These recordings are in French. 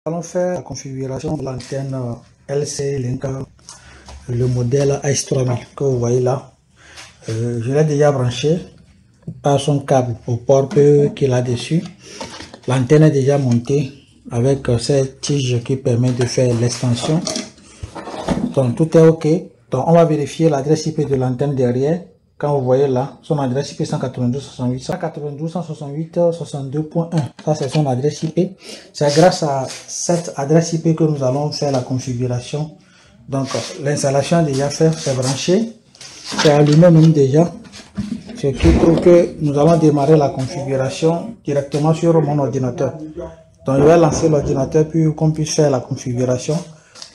allons faire la configuration de l'antenne LC-Link, le modèle AX3000 que vous voyez là. Je l'ai déjà branché par son câble au port qu'il a dessus. L'antenne est déjà montée avec cette tige qui permet de faire l'extension. Donc tout est ok. Donc on va vérifier l'adresse IP de l'antenne derrière. Quand vous voyez là, son adresse IP 192.168.192.1. Ça c'est son adresse IP. C'est grâce à cette adresse IP que nous allons faire la configuration. Donc l'installation est déjà faite, c'est branché, c'est allumé même déjà. Ce qui prouve que nous allons démarrer la configuration directement sur mon ordinateur. Donc je vais lancer l'ordinateur puis qu'on puisse faire la configuration.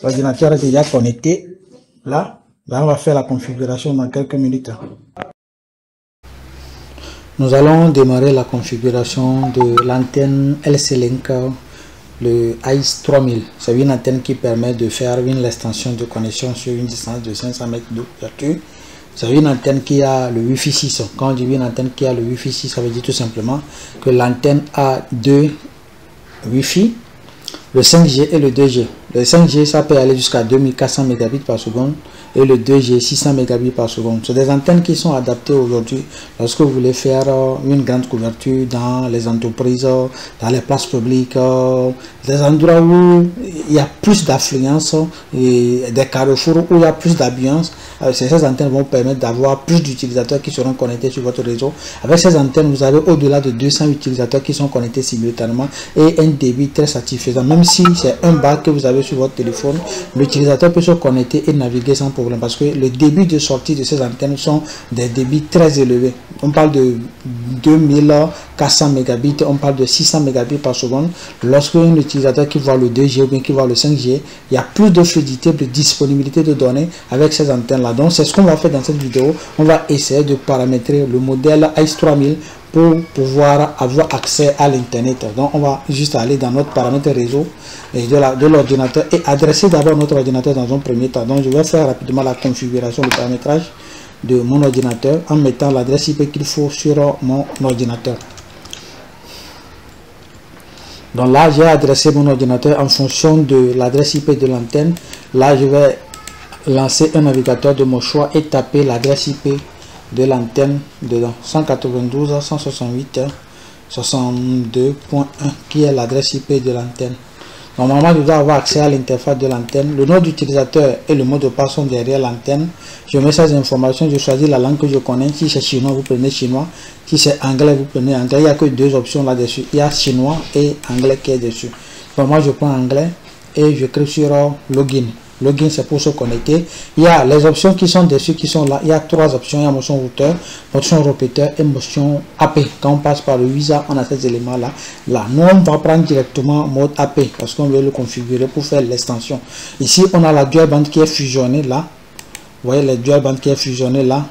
L'ordinateur est déjà connecté. Là, on va faire la configuration dans quelques minutes. Nous allons démarrer la configuration de l'antenne LC-Link, le AX3000. C'est une antenne qui permet de faire une extension de connexion sur une distance de 500 mètres d'ouverture. C'est une antenne qui a le Wi-Fi 6. Quand on dit une antenne qui a le Wi-Fi 6, ça veut dire tout simplement que l'antenne a deux Wi-Fi, le 5G et le 2G. Le 5G, ça peut aller jusqu'à 2400 mégabits par seconde et le 2G 600 mégabits par seconde. C'est des antennes qui sont adaptées aujourd'hui lorsque vous voulez faire une grande couverture dans les entreprises, dans les places publiques, des endroits où il y a plus d'affluence et des carrefours où il y a plus d'ambiance. Ces antennes vont permettre d'avoir plus d'utilisateurs qui seront connectés sur votre réseau. Avec ces antennes, vous avez au-delà de 200 utilisateurs qui sont connectés simultanément et un débit très satisfaisant. Même si c'est un bar que vous avez sur votre téléphone, l'utilisateur peut se connecter et naviguer sans problème parce que le débit de sortie de ces antennes sont des débits très élevés. On parle de 2400 mégabits, on parle de 600 mégabits par seconde. Lorsque un utilisateur qui voit le 2G ou bien qui voit le 5G, il y a plus de fluidité, de disponibilité de données avec ces antennes-là. Donc c'est ce qu'on va faire dans cette vidéo. On va essayer de paramétrer le modèle AX3000 pour pouvoir avoir accès à l'internet. Donc on va juste aller dans notre paramètre réseau et de l'ordinateur et adresser d'abord notre ordinateur dans un premier temps. Donc je vais faire rapidement la configuration, le paramétrage de mon ordinateur en mettant l'adresse IP qu'il faut sur mon ordinateur. Donc là j'ai adressé mon ordinateur en fonction de l'adresse IP de l'antenne. Là je vais lancer un navigateur de mon choix et taper l'adresse IP de l'antenne dedans, 192.168.62.1 qui est l'adresse IP de l'antenne. Normalement je dois avoir accès à l'interface de l'antenne. Le nom d'utilisateur et le mot de passe sont derrière l'antenne. Je mets ces informations, je choisis la langue que je connais. Si c'est chinois, vous prenez chinois. Si c'est anglais, vous prenez anglais. Il n'y a que deux options là-dessus. Il y a chinois et anglais qui est dessus. Donc moi je prends anglais et je clique sur login. Login, c'est pour se connecter. Il y a les options qui sont dessus, qui sont là. Il y a trois options. Il y a motion routeur, motion répéteur et motion AP. Quand on passe par le visa, on a ces éléments-là. Là, nous, on va prendre directement mode AP parce qu'on veut le configurer pour faire l'extension. Ici, on a la dual band qui est fusionnée là. Vous voyez les dual band qui est fusionnée là.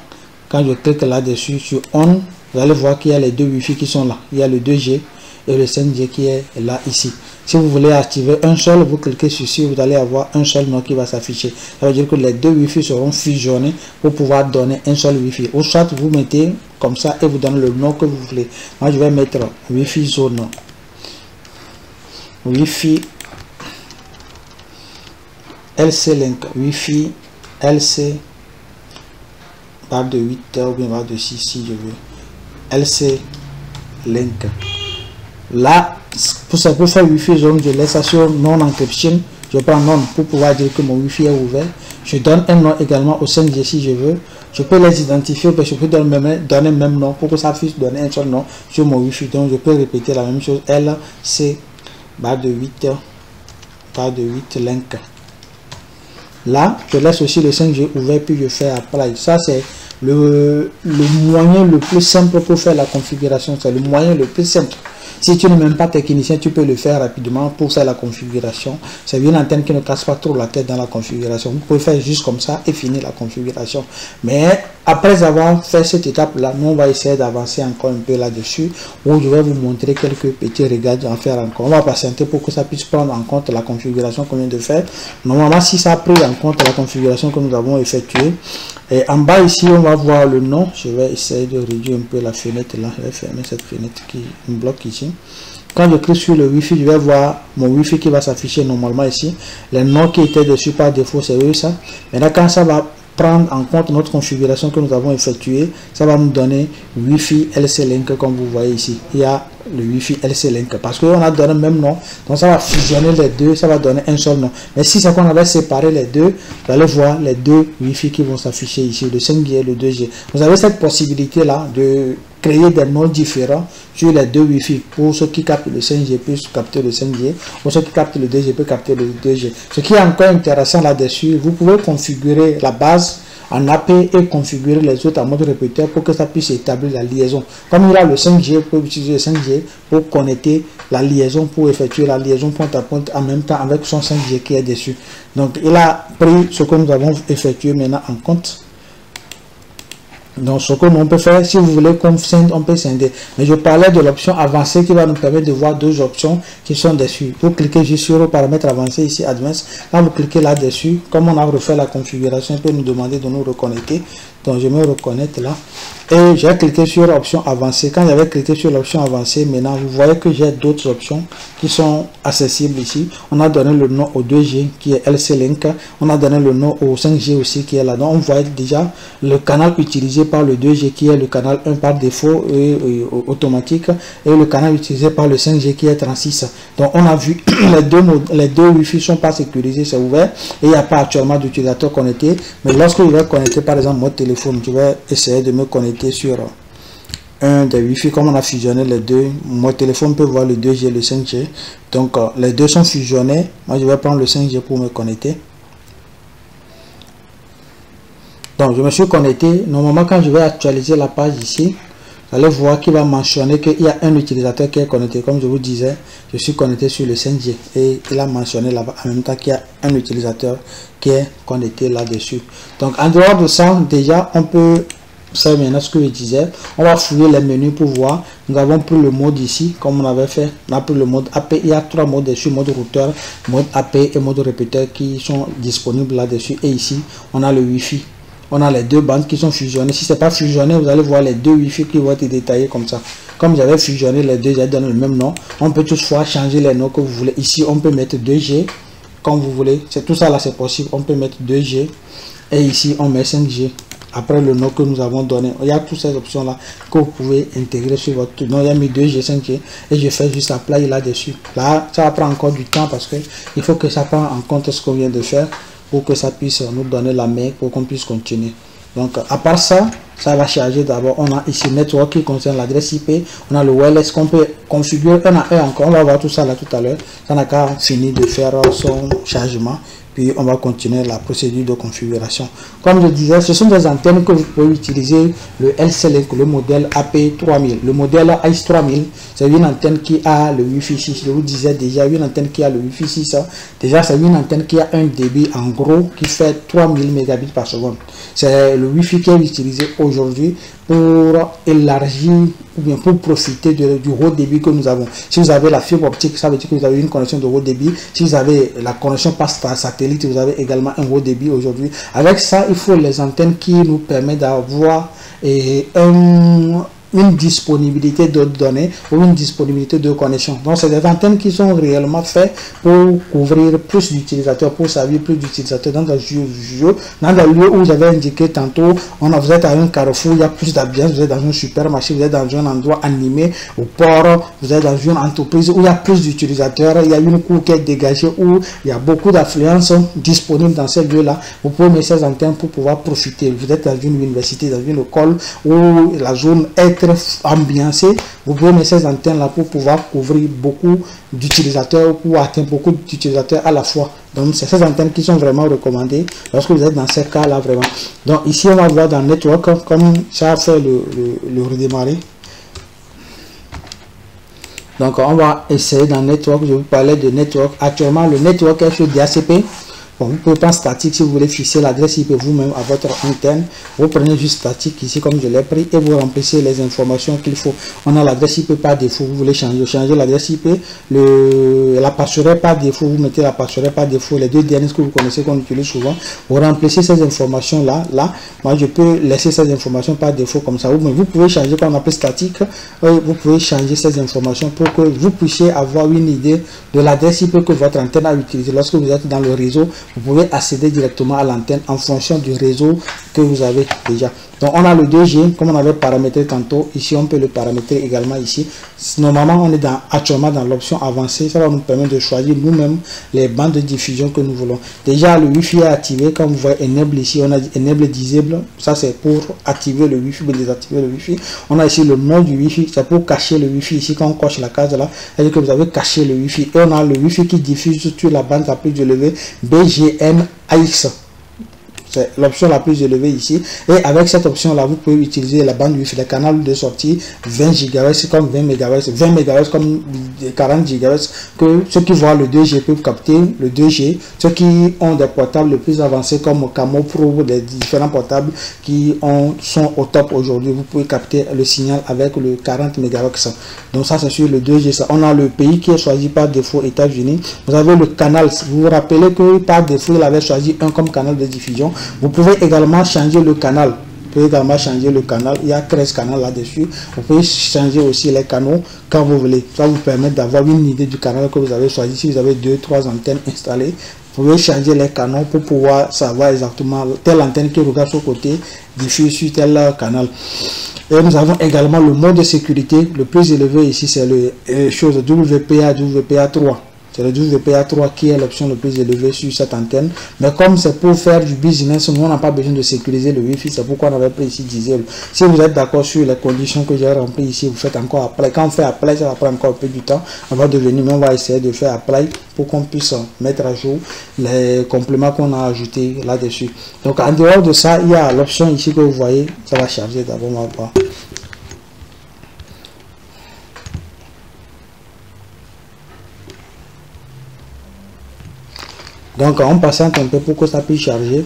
Quand je clique là-dessus sur on, vous allez voir qu'il y a les deux Wi-Fi qui sont là. Il y a le 2G et le 5G qui est là ici. Si vous voulez activer un seul, vous cliquez sur ici, vous allez avoir un seul nom qui va s'afficher. Ça veut dire que les deux Wi-Fi seront fusionnés pour pouvoir donner un seul Wi-Fi. Ou soit vous mettez comme ça et vous donnez le nom que vous voulez. Moi je vais mettre Wi-Fi zone. Wi-Fi LC-Link. Wi-Fi LC barre de 8 ou bien barre de 6 si je veux. LC-Link. Là, pour faire Wi-Fi zone, je laisse ça sur non encryption. Je prends non pour pouvoir dire que mon Wi-Fi est ouvert. Je donne un nom également au 5G si je veux. Je peux les identifier, mais je peux donner le même nom pour que ça puisse donner un seul nom sur mon Wi-Fi. Donc je peux répéter la même chose. LC barre de 8 link. Là, je laisse aussi le 5G ouvert puis je fais apply. Ça c'est le moyen le plus simple pour faire la configuration. C'est le moyen le plus simple. Si tu n'es même pas technicien, tu peux le faire rapidement pour faire la configuration. C'est une antenne qui ne casse pas trop la tête dans la configuration. Vous pouvez faire juste comme ça et finir la configuration. Mais après avoir fait cette étape-là, nous on va essayer d'avancer encore un peu là-dessus, où je vais vous montrer quelques petits réglages à faire encore. On va patienter pour que ça puisse prendre en compte la configuration qu'on vient de faire. Normalement, si ça a pris en compte la configuration que nous avons effectuée, et en bas ici, on va voir le nom. Je vais essayer de réduire un peu la fenêtre là. Je vais fermer cette fenêtre qui me bloque ici. Quand je clique sur le Wi-Fi, je vais voir mon Wi-Fi qui va s'afficher normalement ici. Les noms qui étaient dessus par défaut, c'est eux ça. Maintenant, quand ça va prendre en compte notre configuration que nous avons effectuée, ça va nous donner Wi-Fi LC Link comme vous voyez ici. Il y a le Wi-Fi LC Link parce qu'on a donné le même nom, donc ça va fusionner les deux, ça va donner un seul nom. Mais si c'est qu'on avait séparé les deux, vous allez voir les deux Wi-Fi qui vont s'afficher ici, le 5G et le 2G. Vous avez cette possibilité là de créer des noms différents sur les deux Wi-Fi. Pour ceux qui captent le 5G, peut capter le 5G. Pour ceux qui captent le 2G, peut capter le 2G. Ce qui est encore intéressant là-dessus, vous pouvez configurer la base en AP et configurer les autres en mode répéteur pour que ça puisse établir la liaison. Comme il a le 5G, vous pouvez utiliser le 5G pour connecter la liaison, pour effectuer la liaison point à point en même temps avec son 5G qui est dessus. Donc il a pris ce que nous avons effectué maintenant en compte. Donc ce que l'on peut faire, si vous voulez qu'on scinde, on peut scinder. Mais je parlais de l'option avancée qui va nous permettre de voir deux options qui sont dessus. Vous cliquez juste sur le paramètre avancé ici, Advanced. Quand vous cliquez là-dessus, comme on a refait la configuration, il peut nous demander de nous reconnecter. Donc je me reconnecte là. Et j'ai cliqué sur l'option avancée. Quand j'avais cliqué sur l'option avancée, maintenant vous voyez que j'ai d'autres options qui sont accessibles ici. On a donné le nom au 2G qui est LC Link. On a donné le nom au 5G aussi qui est là. Donc on voit déjà le canal utilisé par le 2G qui est le canal 1 par défaut et automatique, et le canal utilisé par le 5G qui est 36. Donc on a vu les deux Wi-Fi sont pas sécurisés, c'est ouvert et il n'y a pas actuellement d'utilisateur connecté. Mais lorsque je vais connecter par exemple mon téléphone, je vais essayer de me connecter sur un des Wi-Fi. Comme on a fusionné les deux, mon téléphone peut voir le 2G et le 5G. Donc les deux sont fusionnés. Moi je vais prendre le 5G pour me connecter. Donc je me suis connecté. Normalement quand je vais actualiser la page ici, vous allez voir qu'il va mentionner qu'il y a un utilisateur qui est connecté. Comme je vous disais, je suis connecté sur le 5G et il a mentionné là-bas en même temps qu'il y a un utilisateur qui est connecté là-dessus. Donc en dehors de ça, déjà on peut faire maintenant ce que je disais. On va fouiller les menus pour voir. Nous avons pris le mode ici comme on avait fait. On a pris le mode AP. Il y a trois modes dessus, mode routeur, mode AP et mode répéteur qui sont disponibles là-dessus. Et ici on a le Wi-Fi. On a les deux bandes qui sont fusionnées. Si ce n'est pas fusionné, vous allez voir les deux Wi-Fi qui vont être détaillés comme ça. Comme j'avais fusionné les deux, j'ai donné le même nom. On peut toutefois changer les noms que vous voulez. Ici, on peut mettre 2G comme vous voulez. C'est tout ça là, c'est possible. On peut mettre 2G. Et ici, on met 5G. Après le nom que nous avons donné. Il y a toutes ces options là que vous pouvez intégrer sur votre nom. Il y a mis 2G, 5G. Et je fais juste apply là-dessus. Là, ça va prendre encore du temps parce que il faut que ça prenne en compte ce qu'on vient de faire, pour que ça puisse nous donner la main pour qu'on puisse continuer. Donc à part ça, ça va charger. D'abord on a ici network qui concerne l'adresse IP, on a le wireless qu'on peut configurer un à un encore. On va voir tout ça là tout à l'heure. Ça n'a qu'à finir de faire son chargement, puis on va continuer la procédure de configuration. Comme je disais, ce sont des antennes que vous pouvez utiliser. Le LC Link, le modèle AP3000, le modèle ICE3000, c'est une antenne qui a le Wi-Fi 6. Je vous disais déjà, une antenne qui a le Wi-Fi 6. Déjà, c'est une antenne qui a un débit en gros qui fait 3000 mégabits par seconde. C'est le Wi-Fi qui est utilisé aujourd'hui pour élargir ou bien pour profiter du haut débit que nous avons. Si vous avez la fibre optique, ça veut dire que vous avez une connexion de haut débit. Si vous avez la connexion par satellite, vous avez également un haut débit aujourd'hui. Avec ça, il faut les antennes qui nous permettent d'avoir une disponibilité de données ou une disponibilité de connexion. Donc c'est des antennes qui sont réellement faites pour couvrir plus d'utilisateurs, pour servir plus d'utilisateurs dans le lieu où vous avez indiqué tantôt. Vous êtes à un carrefour, il y a plus d'ambiance, vous êtes dans un supermarché, vous êtes dans un endroit animé, au port, vous êtes dans une entreprise où il y a plus d'utilisateurs, il y a une cour qui est dégagée, où il y a beaucoup d'affluence disponible dans ces lieux-là. Vous pouvez mettre ces antennes pour pouvoir profiter. Vous êtes dans une université, dans une école où la zone est ambiancé, vous pouvez mettre ces antennes là pour pouvoir couvrir beaucoup d'utilisateurs, pour atteindre beaucoup d'utilisateurs à la fois. Donc c'est ces antennes qui sont vraiment recommandées lorsque vous êtes dans ces cas là vraiment. Donc ici on va voir dans network, comme ça a fait le redémarrer. Donc on va essayer dans network. Je vous parlais de network. Actuellement le network est sur DHCP. Bon, vous pouvez prendre statique si vous voulez fixer l'adresse IP vous-même à votre antenne. Vous prenez juste statique ici comme je l'ai pris et vous remplissez les informations qu'il faut. On a l'adresse IP par défaut, vous voulez changer l'adresse IP, la passerelle par défaut, vous mettez la passerelle par défaut, les deux dernières que vous connaissez qu'on utilise souvent. Vous remplissez ces informations là. Moi je peux laisser ces informations par défaut comme ça. Mais vous pouvez changer quand on appelle statique, vous pouvez changer ces informations pour que vous puissiez avoir une idée de l'adresse IP que votre antenne a utilisée. Lorsque vous êtes dans le réseau, vous pouvez accéder directement à l'antenne en fonction du réseau que vous avez déjà. Donc on a le 2G comme on avait paramétré tantôt. Ici on peut le paramétrer également ici. Normalement on est actuellement dans l'option avancée. Ça va nous permettre de choisir nous-mêmes les bandes de diffusion que nous voulons. Déjà le Wi-Fi est activé. Comme vous voyez enable ici, on a dit enable disable. Ça c'est pour activer le Wi-Fi ou désactiver le Wi-Fi. On a ici le nom du Wi-Fi. C'est pour cacher le Wi-Fi. Ici quand on coche la case là, c'est-à-dire que vous avez caché le Wi-Fi. Et on a le Wi-Fi qui diffuse sur la bande la plus élevée BGN-AX. C'est l'option la plus élevée ici. Et avec cette option là, vous pouvez utiliser la bande Wi-Fi, les canaux de sortie 20 GHz comme 20 MHz, 20 MHz comme 40 GHz, que ceux qui voient le 2G peuvent capter le 2G. Ceux qui ont des portables les plus avancés comme Camo Pro, des différents portables qui sont au top aujourd'hui, vous pouvez capter le signal avec le 40 MHz. Donc ça c'est sur le 2G. Ça. On a le pays qui est choisi par défaut, États-Unis. Vous avez le canal. Vous vous rappelez que par défaut, il avait choisi un comme canal de diffusion. Vous pouvez également changer le canal. Vous pouvez également changer le canal. Il y a 13 canaux là-dessus. Vous pouvez changer aussi les canaux quand vous voulez. Ça vous permet d'avoir une idée du canal que vous avez choisi. Si vous avez 2-3 antennes installées, vous pouvez changer les canaux pour pouvoir savoir exactement telle antenne qui regarde sur le côté diffuse sur tel canal. Et nous avons également le mode de sécurité. Le plus élevé ici, c'est le chose WPA3. C'est le WPA3 qui est l'option le plus élevée sur cette antenne. Mais comme c'est pour faire du business, nous on n'a pas besoin de sécuriser le Wi-Fi. C'est pourquoi on avait pris ici disable. Si vous êtes d'accord sur les conditions que j'ai remplies ici, vous faites encore apply. Quand on fait apply, ça va prendre encore un peu du temps. On va devenir, mais on va essayer de faire apply pour qu'on puisse mettre à jour les compléments qu'on a ajoutés là-dessus. Donc en dehors de ça, il y a l'option ici que vous voyez. Ça va charger d'abord, on va voir. Donc on patiente un peu pour que ça puisse charger.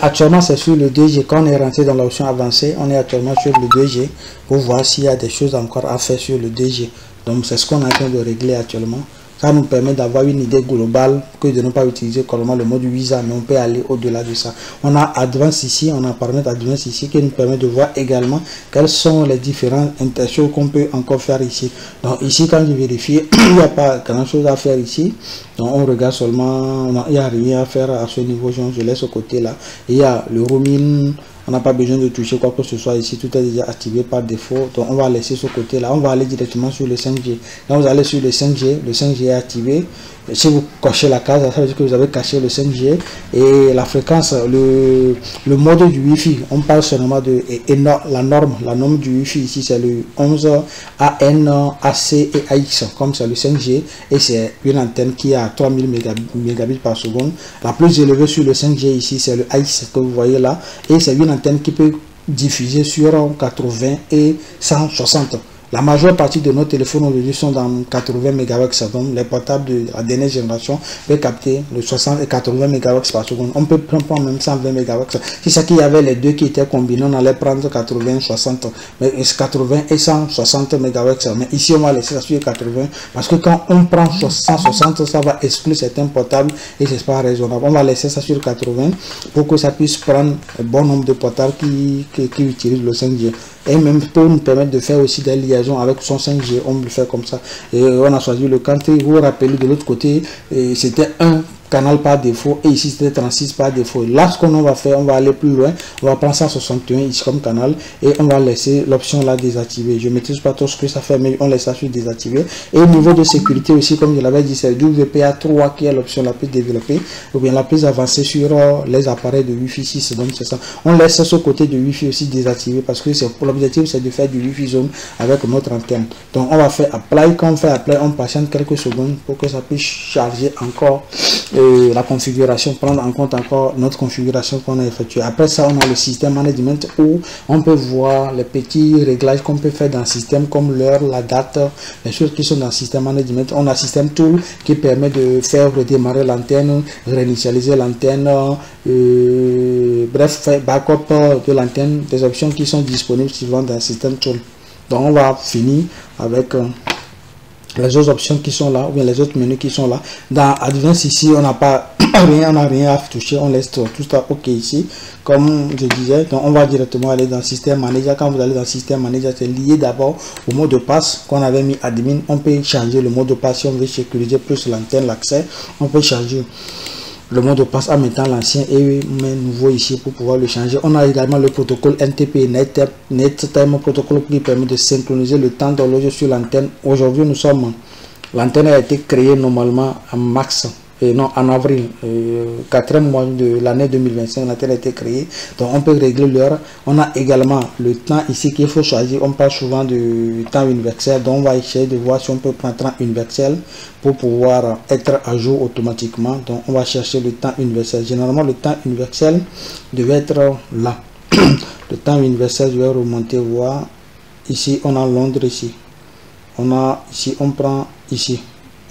Actuellement c'est sur le 2G. Quand on est rentré dans l'option avancée, on est actuellement sur le 2G pour voir s'il y a des choses encore à faire sur le 2G. Donc c'est ce qu'on est en train de régler actuellement. Ça nous permet d'avoir une idée globale que de ne pas utiliser complètement le mode visa, mais on peut aller au-delà de ça. On a Advanced ici, on a paramètre Advanced ici qui nous permet de voir également quelles sont les différentes intentions qu'on peut encore faire ici. Donc ici, quand je vérifie, il n'y a pas grand chose à faire ici. Donc on regarde seulement, il n'y a rien à faire à ce niveau, je laisse ce côté là. Il y a le roaming. On n'a pas besoin de toucher quoi que ce soit ici, tout est déjà activé par défaut. Donc on va laisser ce côté là, on va aller directement sur le 5G. Quand vous allez sur le 5G est activé. Si vous cochez la case, ça veut dire que vous avez caché le 5G et la fréquence, le mode du Wi-Fi. On parle seulement de la norme du Wi-Fi ici, c'est le 11 AN, AC et AX, comme c'est le 5G et c'est une antenne qui est à 3000 mégabits par seconde. La plus élevée sur le 5G ici, c'est le AX que vous voyez là et c'est une antenne qui peut diffuser sur 80 et 160. La majeure partie de nos téléphones aujourd'hui sont dans 80 MHz. Donc les portables de la dernière génération peuvent capter le 60 et 80 MHz par seconde. On peut prendre même 120 MHz. Si c'est qu'il y avait les deux qui étaient combinés, on allait prendre 80, 60, mais 80 et 160 MHz. Mais ici, on va laisser ça sur 80 parce que quand on prend 160, ça va exclure certains portables et c'est pas raisonnable. On va laisser ça sur 80 pour que ça puisse prendre un bon nombre de portables qui utilisent le 5G. Et même pour nous permettre de faire aussi des liaisons avec son 5G, on le fait comme ça. Et on a choisi le country. Vous vous rappelez de l'autre côté, c'était un canal par défaut et ici c'était 36 par défaut. Là ce qu'on va faire, on va aller plus loin, on va prendre 161 ici comme canal et on va laisser l'option là désactivée. Je ne maîtrise pas tout ce que ça fait, mais on laisse ça sur désactivé. Et au niveau de sécurité aussi, comme je l'avais dit, c'est WPA3 qui est l'option la plus développée ou bien la plus avancée sur les appareils de Wi-Fi 6. Donc c'est ça, on laisse ce côté de Wi-Fi aussi désactivé parce que l'objectif c'est de faire du Wi-Fi zone avec notre antenne. Donc on va faire apply. Quand on fait apply, on patiente quelques secondes pour que ça puisse charger encore la configuration, prendre en compte encore notre configuration qu'on a effectuée. Après ça, on a le système management où on peut voir les petits réglages qu'on peut faire dans le système comme l'heure, la date, les choses qui sont dans le système management. On a système tool qui permet de faire redémarrer l'antenne, réinitialiser l'antenne, bref, faire backup de l'antenne, des options qui sont disponibles souvent dans le système tool. Donc on va finir avec les autres options qui sont là, ou bien les autres menus qui sont là. Dans Advanced ici, on n'a pas rien, on n'a rien à toucher, on laisse tout ça OK ici. Comme je disais, donc on va directement aller dans Système Manager. Quand vous allez dans Système Manager, c'est lié d'abord au mot de passe qu'on avait mis admin. On peut changer le mot de passe si on veut sécuriser plus l'antenne, l'accès. On peut changer le mot de passe en mettant l'ancien et mais nouveau ici pour pouvoir le changer. On a également le protocole NTP, NetTime protocole qui permet de synchroniser le temps d'horloge sur l'antenne. Aujourd'hui, l'antenne a été créée normalement en mars, en avril, 4e mois de l'année 2025, l'antenne a été créée. Donc on peut régler l'heure. On a également le temps ici qu'il faut choisir. On parle souvent du temps universel, donc on va essayer de voir si on peut prendre temps universel pour pouvoir être à jour automatiquement. Donc on va chercher le temps universel. Généralement le temps universel devait être là. Le temps universel, je vais remonter voir. Ici on a Londres ici. On a ici, on prend ici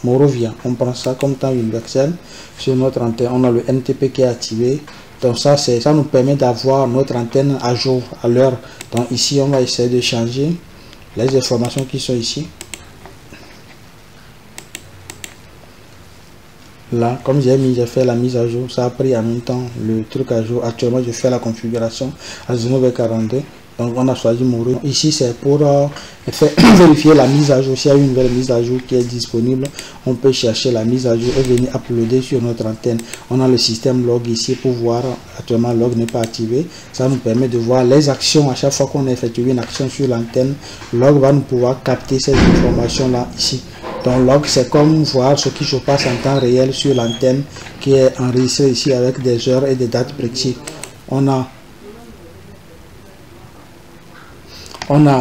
Morovia, on prend ça comme temps universel sur notre antenne. On a le NTP qui est activé. Donc ça nous permet d'avoir notre antenne à jour à l'heure. Donc ici on va essayer de changer les informations qui sont ici. Là, comme j'ai fait la mise à jour, ça a pris en même temps le truc à jour. Actuellement, je fais la configuration à 19h42. Donc, on a choisi Mouro. Ici, c'est pour vérifier la mise à jour. S'il y a une nouvelle mise à jour qui est disponible, on peut chercher la mise à jour et venir uploader sur notre antenne. On a le système log ici pour voir. Actuellement, log n'est pas activé. Ça nous permet de voir les actions. À chaque fois qu'on effectue une action sur l'antenne, log va nous pouvoir capter ces informations-là ici. Donc log, c'est comme voir ce qui se passe en temps réel sur l'antenne qui est enregistré ici avec des heures et des dates précises. On a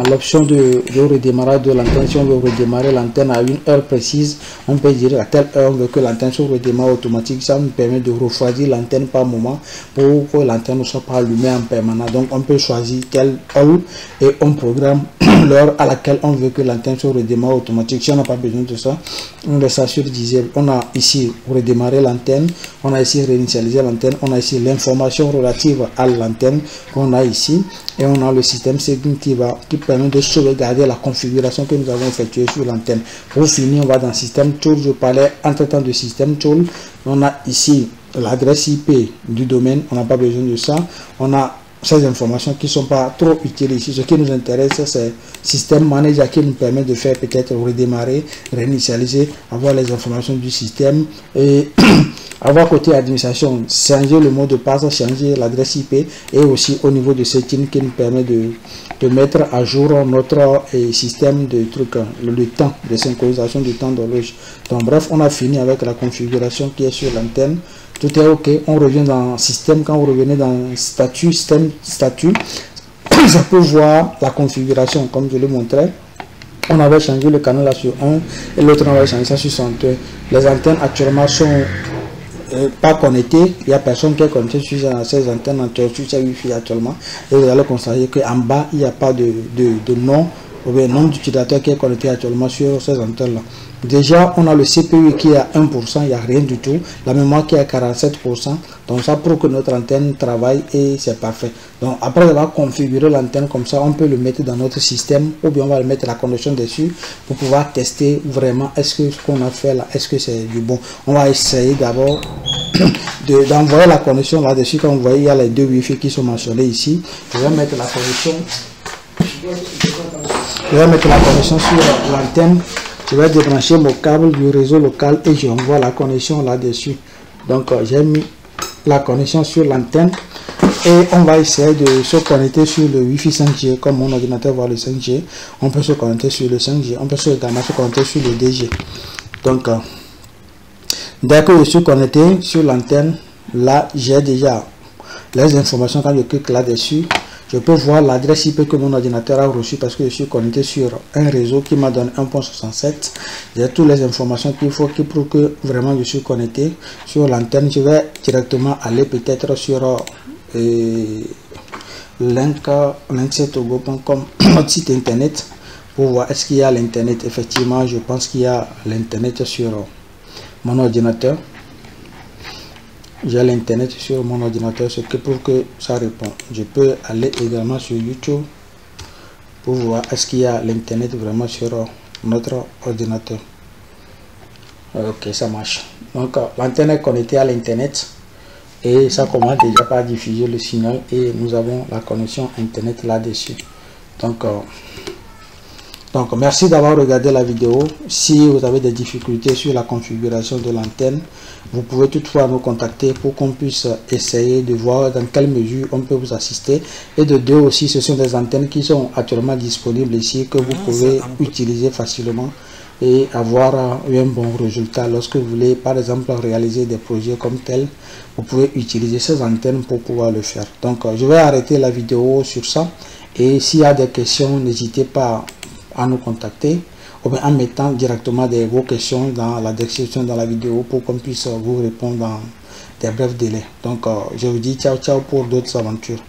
l'option de redémarrage de l'antenne. Si on veut redémarrer l'antenne à une heure précise, on peut dire à telle heure on veut que l'antenne se redémarre automatique. Ça nous permet de refroidir l'antenne par moment pour que l'antenne ne soit pas allumée en permanence. Donc on peut choisir telle heure et on programme l'heure à laquelle on veut que l'antenne se redémarre automatique. Si on n'a pas besoin de ça, on laisse ça sur disable. On a ici redémarrer l'antenne, on a ici réinitialiser l'antenne, on a ici l'information relative à l'antenne qu'on a ici, et on a le système setting qui permet de sauvegarder la configuration que nous avons effectuée sur l'antenne. Pour finir, on va dans système tool. Je parlais entre temps de système tool. On a ici l'adresse IP du domaine, on n'a pas besoin de ça. On a ces informations qui ne sont pas trop utiles ici. Ce qui nous intéresse, c'est système manager qui nous permet de faire peut-être redémarrer, réinitialiser, avoir les informations du système et avoir côté administration, changer le mot de passe, changer l'adresse IP, et aussi au niveau de setting qui nous permet de mettre à jour notre système de trucs, le temps de synchronisation du temps d'horloge. Donc bref, on a fini avec la configuration qui est sur l'antenne. Tout est OK. On revient dans système. Quand vous revenez dans statut, système statut, ça peut voir la configuration comme je le montrais. On avait changé le canal là sur 1 et l'autre on avait changé ça sur 102. Les antennes actuellement sont pas connectées. Il n'y a personne qui est connecté sur ces antennes, sur ces Wi-Fi actuellement. Et vous allez constater qu'en bas, il n'y a pas de nom ou bien nom d'utilisateur qui est connecté actuellement sur ces antennes là. Déjà, on a le CPU qui est à 1%, il n'y a rien du tout. La mémoire qui est à 47%. Donc, ça prouve que notre antenne travaille et c'est parfait. Donc, après avoir configuré l'antenne comme ça, on peut le mettre dans notre système ou bien on va le mettre la connexion dessus pour pouvoir tester vraiment est-ce que ce qu'on a fait là, est-ce que c'est du bon. On va essayer d'abord d'envoyer la connexion là-dessus. Comme vous voyez, il y a les deux Wi-Fi qui sont mentionnés ici. Je vais mettre la connexion. Je vais mettre la connexion sur l'antenne. Je vais débrancher mon câble du réseau local et j'envoie la connexion là-dessus. Donc, j'ai mis la connexion sur l'antenne et on va essayer de se connecter sur le Wi-Fi 5G. Comme mon ordinateur voit le 5G, on peut se connecter sur le 5G. On peut également se connecter sur le DG. Donc, dès que je suis connecté sur l'antenne, là, j'ai déjà les informations. Quand je clique là-dessus, Je peux voir l'adresse IP que mon ordinateur a reçue parce que je suis connecté sur un réseau qui m'a donné 1.67. J'ai toutes les informations qu'il faut pour que vraiment je suis connecté sur l'antenne. Je vais directement aller peut-être sur linksettogo.com, notre site internet, pour voir est-ce qu'il y a l'internet. Effectivement, je pense qu'il y a l'internet sur mon ordinateur. J'ai l'internet sur mon ordinateur, ce que pour que ça répond. Je peux aller également sur YouTube pour voir est-ce qu'il y a l'internet vraiment sur notre ordinateur. Ok, ça marche. Donc l'antenne est connectée à l'internet et ça commence déjà par diffuser le signal et nous avons la connexion internet là-dessus. Donc merci d'avoir regardé la vidéo. Si vous avez des difficultés sur la configuration de l'antenne, vous pouvez toutefois nous contacter pour qu'on puisse essayer de voir dans quelle mesure on peut vous assister. Et de deux aussi, ce sont des antennes qui sont actuellement disponibles ici que vous pouvez utiliser facilement et avoir un bon résultat. Lorsque vous voulez par exemple réaliser des projets comme tel, vous pouvez utiliser ces antennes pour pouvoir le faire. Donc je vais arrêter la vidéo sur ça et s'il y a des questions, n'hésitez pas à nous contacter ou bien en mettant directement vos questions dans la description de la vidéo pour qu'on puisse vous répondre dans des brefs délais. Donc je vous dis ciao ciao pour d'autres aventures.